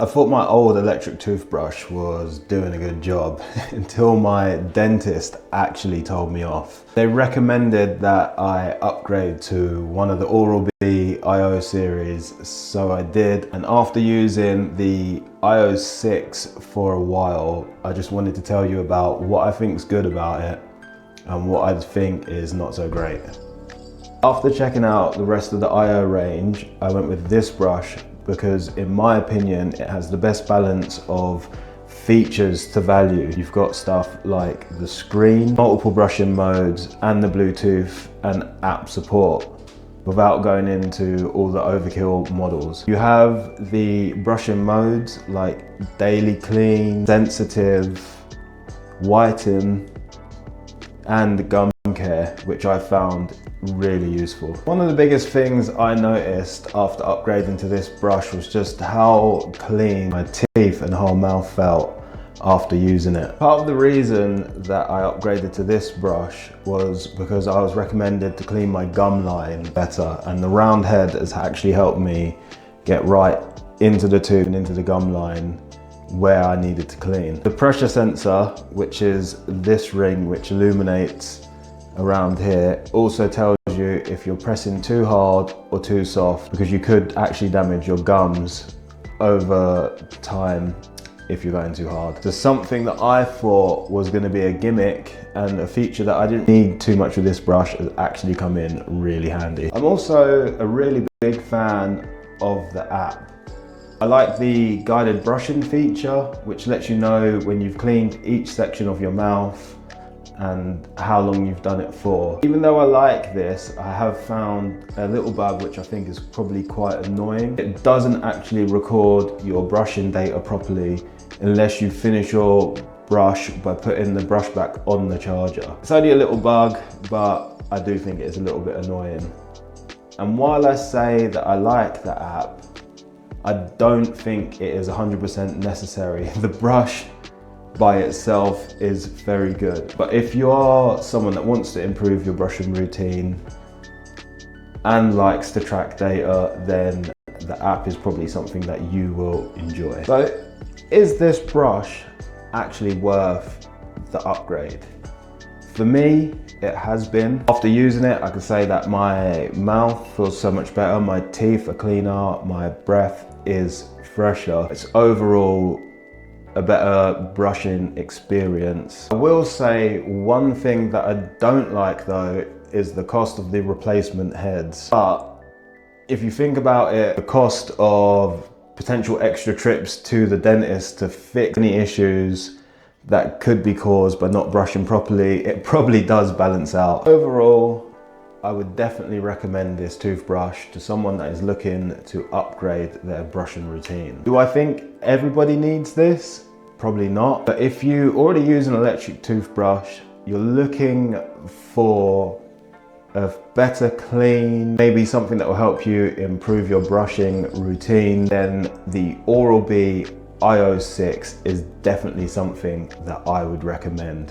I thought my old electric toothbrush was doing a good job until my dentist actually told me off. They recommended that I upgrade to one of the Oral-B iO series, so I did. And after using the iO6 for a while, I just wanted to tell you about what I think is good about it and what I think is not so great. After checking out the rest of the iO range, I went with this brush because in my opinion, it has the best balance of features to value. You've got stuff like the screen, multiple brushing modes, and the Bluetooth and app support without going into all the overkill models. You have the brushing modes like daily clean, sensitive, whiten, and gum care, which I found really useful. One of the biggest things I noticed after upgrading to this brush was just how clean my teeth and whole mouth felt after using it. Part of the reason that I upgraded to this brush was because I was recommended to clean my gum line better, and the round head has actually helped me get right into the tooth and into the gum line where I needed to clean. The pressure sensor, which is this ring which illuminates around here, also tells you if you're pressing too hard or too soft, because you could actually damage your gums over time if you're going too hard. So something that I thought was going to be a gimmick and a feature that I didn't need too much with this brush has actually come in really handy. I'm also a really big fan of the app. I like the guided brushing feature, which lets you know when you've cleaned each section of your mouth and how long you've done it for. Even though I like this, I have found a little bug which I think is probably quite annoying. It doesn't actually record your brushing data properly unless you finish your brush by putting the brush back on the charger. It's only a little bug, but I do think it is a little bit annoying. And while I say that I like the app, I don't think it is 100% necessary. The brush by itself is very good. But if you are someone that wants to improve your brushing routine and likes to track data, then the app is probably something that you will enjoy. So, is this brush actually worth the upgrade? For me, it has been. After using it, I can say that my mouth feels so much better, my teeth are cleaner, my breath is fresher. It's overall a better brushing experience. I will say one thing that I don't like though is the cost of the replacement heads. But if you think about it, the cost of potential extra trips to the dentist to fix any issues that could be caused by not brushing properly, it probably does balance out. Overall, I would definitely recommend this toothbrush to someone that is looking to upgrade their brushing routine. Do I think everybody needs this? Probably not. But if you already use an electric toothbrush, you're looking for a better clean, maybe something that will help you improve your brushing routine, then the Oral-B iO6 is definitely something that I would recommend.